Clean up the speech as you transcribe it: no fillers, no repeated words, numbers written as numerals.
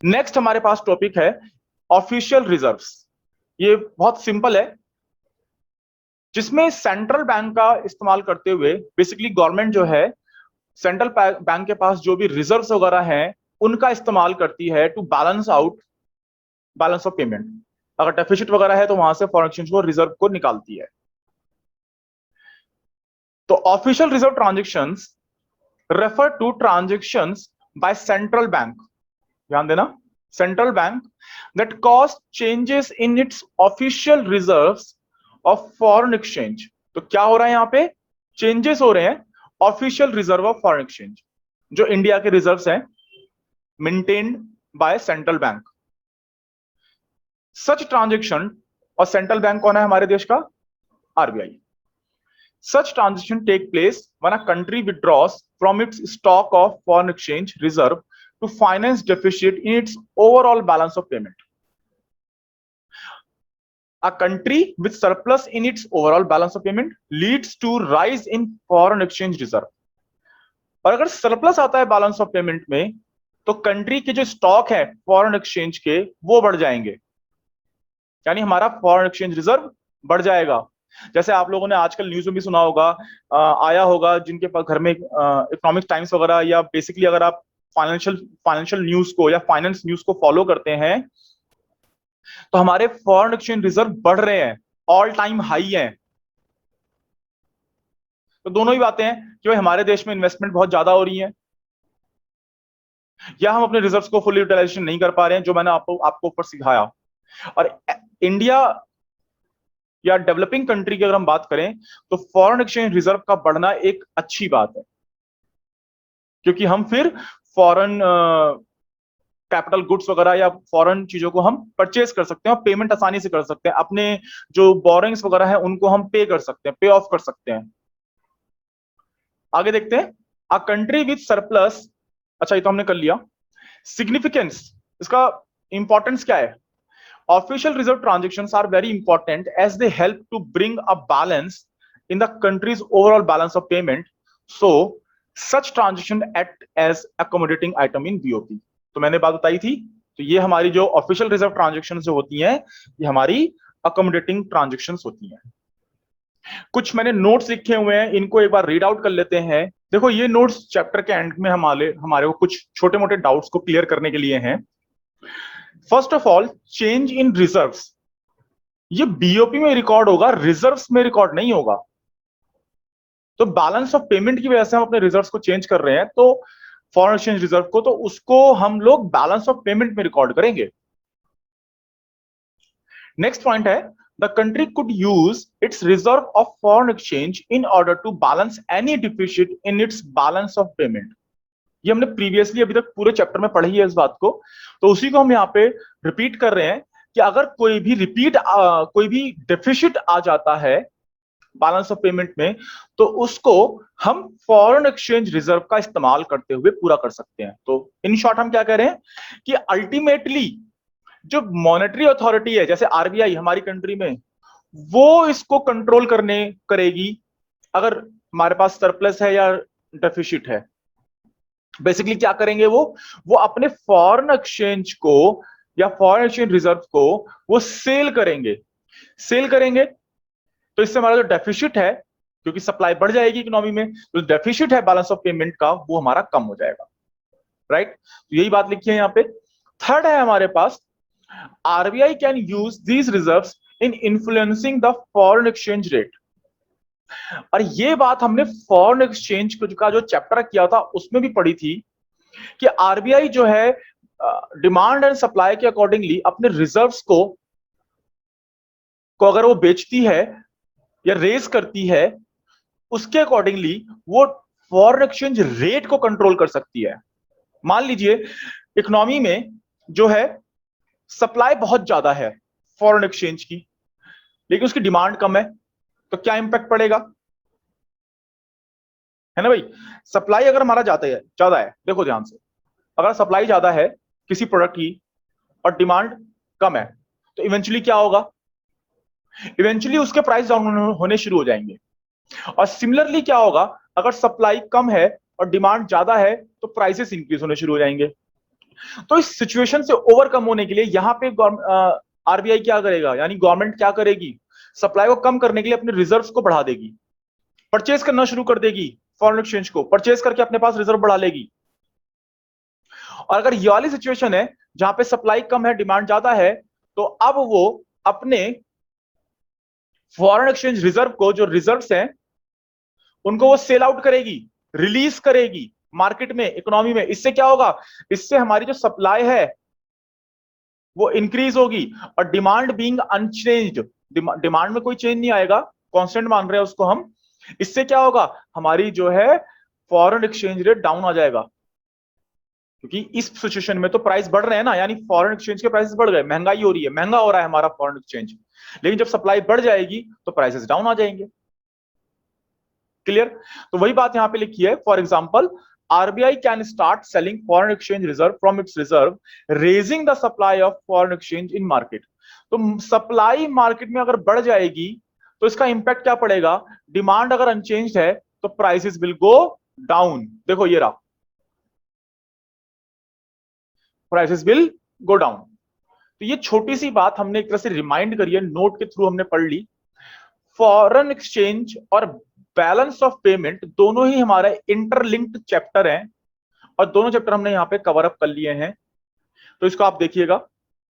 Next हमारे पास topic है official reserves. ये बहुत सिंपल है, जिसमें सेंट्रल बैंक का इस्तेमाल करते हुए बेसिकली गवर्नमेंट जो है सेंट्रल बैंक के पास जो भी रिजर्व्स वगैरह हैं उनका इस्तेमाल करती है to balance out balance of payment. अगर डेफिसिट वगैरह है तो वहां से फॉरेन एक्सचेंज को रिजर्व को निकालती है। तो official reserve transactions refer to transactions by central bank, ध्यान देना, central bank that cause changes in its official reserves of foreign exchange. तो क्या हो रहा है, यहां पे चेंजेस हो रहे हैं official reserve of foreign exchange, जो इंडिया के रिजर्व्स हैं maintained by central bank. Such transaction, और सेंट्रल बैंक कौन है हमारे देश का? RBI. Such transaction take place when a country withdraws from its stock of foreign exchange reserve to finance deficit in its overall balance of payment. A country with surplus in its overall balance of payment leads to rise in foreign exchange reserve। और अगर surplus आता है balance of payment में तो country के जो stock है foreign exchange के वो बढ़ जाएंगे, यानी हमारा फॉरेन एक्सचेंज रिजर्व बढ़ जाएगा। जैसे आप लोगों ने आजकल न्यूज में भी सुना होगा, आया होगा, जिनके पास घर में इकोनॉमिक टाइम्स वगैरह या बेसिकली अगर आप फाइनेंशियल न्यूज को या फाइनेंस न्यूज को फॉलो करते हैं तो हमारे फॉरेन एक्सचेंज रिजर्व बढ़ रहे हैं, ऑल टाइम हाई हैं। तो दोनों ही बातें हैं कि भाई हमारे देश में इन्वेस्टमेंट बहुत ज्यादा हो रही है या हम अपने रिजर्व्स को फुल यूटिलाइजेशन नहीं कर पा रहे हैं, जो मैंने आपको ऊपर सिखाया। और इंडिया या डेवलपिंग कंट्री की अगर हम बात करें तो फॉरेन एक्सचेंज रिजर्व का बढ़ना एक अच्छी बात है, क्योंकि हम फिर फॉरेन कैपिटल गुड्स वगैरह या फॉरेन चीजों को हम परचेज कर सकते हैं और पेमेंट आसानी से कर सकते हैं। अपने जो बोरिंग्स वगैरह है उनको हम पे कर सकते हैं, पे ऑफ कर सकते हैं। आगे देखते हैं, अ कंट्री विथ सरप्लस। अच्छा, ये तो हमने कर लिया। सिग्निफिकेंस, इसका इंपॉर्टेंस क्या है? Official reserve transactions are very important as they help to bring a balance in the country's overall balance of payment, so such transaction act as accommodating item in BOP. तो मैंने बात बताई थी, तो ये हमारी जो ऑफिशियल रिजर्व ट्रांजेक्शन जो होती हैं ये हमारी अकोमोडेटिंग ट्रांजेक्शन होती हैं। कुछ मैंने नोट्स लिखे हुए हैं, इनको एक बार रीड आउट कर लेते हैं। देखो, ये नोट्स चैप्टर के एंड में हमारे को कुछ छोटे मोटे डाउट्स को क्लियर करने के लिए हैं। First of all, change in reserves, ये बीओपी में रिकॉर्ड होगा, रिजर्व्स में रिकॉर्ड नहीं होगा। तो बैलेंस ऑफ पेमेंट की वजह से हम अपने रिजर्व्स को चेंज कर रहे हैं, तो फॉरेन एक्सचेंज रिजर्व को, तो उसको हम लोग बैलेंस ऑफ पेमेंट में रिकॉर्ड करेंगे। नेक्स्ट पॉइंट है, the country could use its reserve of foreign exchange in order to balance any deficit in its balance of payment. ये हमने प्रीवियसली अभी तक पूरे चैप्टर में पढ़ी है इस बात को, तो उसी को हम यहाँ पे रिपीट कर रहे हैं कि अगर कोई भी डेफिसिट आ जाता है बैलेंस ऑफ पेमेंट में तो उसको हम फॉरेन एक्सचेंज रिजर्व का इस्तेमाल करते हुए पूरा कर सकते हैं। तो इन शॉर्ट हम क्या कह रहे हैं कि अल्टीमेटली जो मॉनेटरी अथॉरिटी है, जैसे आरबीआई हमारी कंट्री में, वो इसको कंट्रोल करेगी अगर हमारे पास सरप्लस है या डेफिसिट है। बेसिकली क्या करेंगे, वो अपने फॉरेन एक्सचेंज को या फॉरेन एक्सचेंज रिजर्व को वो सेल करेंगे। तो इससे हमारा जो डेफिसिट है, क्योंकि सप्लाई बढ़ जाएगी इकोनॉमी में, तो डेफिसिट है बैलेंस ऑफ पेमेंट का वो हमारा कम हो जाएगा। राइट, तो यही बात लिखी है यहाँ पे। थर्ड है हमारे पास, RBI can use these reserves in influencing the foreign exchange rate. और ये बात हमने फॉरेन एक्सचेंज का जो चैप्टर किया था उसमें भी पढ़ी थी कि आरबीआई जो है डिमांड एंड सप्लाई के अकॉर्डिंगली अपने रिजर्व्स को अगर वो बेचती है या रेज करती है, उसके अकॉर्डिंगली वो फॉरेन एक्सचेंज रेट को कंट्रोल कर सकती है। मान लीजिए इकोनॉमी में जो है सप्लाई बहुत ज्यादा है फॉरेन एक्सचेंज की, लेकिन उसकी डिमांड कम है, तो क्या इंपैक्ट पड़ेगा, है ना भाई? सप्लाई अगर हमारा ज्यादा है, देखो ध्यान से, अगर सप्लाई ज्यादा है किसी प्रोडक्ट की और डिमांड कम है तो इवेंचुअली क्या होगा, इवेंचुअली उसके प्राइस डाउन होने शुरू हो जाएंगे। और सिमिलरली क्या होगा, अगर सप्लाई कम है और डिमांड ज्यादा है तो प्राइसेस इंक्रीज होने शुरू हो जाएंगे। तो इस सिचुएशन से ओवरकम होने के लिए यहां पे आरबीआई क्या करेगा, यानी गवर्नमेंट क्या करेगी, सप्लाई को कम करने के लिए अपने रिजर्व्स को बढ़ा देगी, परचेज करना शुरू कर देगी, फॉरेन एक्सचेंज को परचेज करके अपने पास रिजर्व बढ़ा लेगी। और अगर ये वाली सिचुएशन है जहां पे सप्लाई कम है डिमांड ज्यादा है, तो अब वो अपने फॉरेन एक्सचेंज रिजर्व को, जो रिजर्व्स हैं उनको वो सेल आउट करेगी, रिलीज करेगी मार्केट में, इकोनॉमी में। इससे क्या होगा, इससे हमारी जो सप्लाई है वो इंक्रीज होगी, और डिमांड बीइंग अनचेंज्ड, डिमांड में कोई चेंज नहीं आएगा, कांस्टेंट मान रहे हैं उसको हम। इससे क्या होगा, हमारी जो है फॉरेन एक्सचेंज रेट डाउन आ जाएगा, क्योंकि इस सिचुएशन में तो प्राइस बढ़ रहे हैं ना, यानी फॉरेन एक्सचेंज के प्राइसेस बढ़ गए, महंगाई हो रही है, महंगा हो रहा है हमारा फॉरेन एक्सचेंज। लेकिन जब सप्लाई बढ़ जाएगी तो प्राइसेस डाउन आ जाएंगे। क्लियर? तो वही बात यहां पे लिखी है, for example RBI can start selling foreign exchange reserve from its reserve, raising the supply of foreign exchange in market. तो सप्लाई मार्केट में अगर बढ़ जाएगी तो इसका इंपैक्ट क्या पड़ेगा, डिमांड अगर अनचेंज है तो प्राइसेस विल गो डाउन। देखो ये रहा, प्राइसेस विल गो डाउन। तो ये छोटी सी बात हमने एक तरह से रिमाइंड करी है, नोट के थ्रू हमने पढ़ ली। फॉरेन एक्सचेंज और बैलेंस ऑफ पेमेंट दोनों ही हमारे इंटरलिंक्ड चैप्टर हैं, और दोनों चैप्टर हमने यहां पे कवर अप कर लिए हैं। तो इसको आप देखिएगा,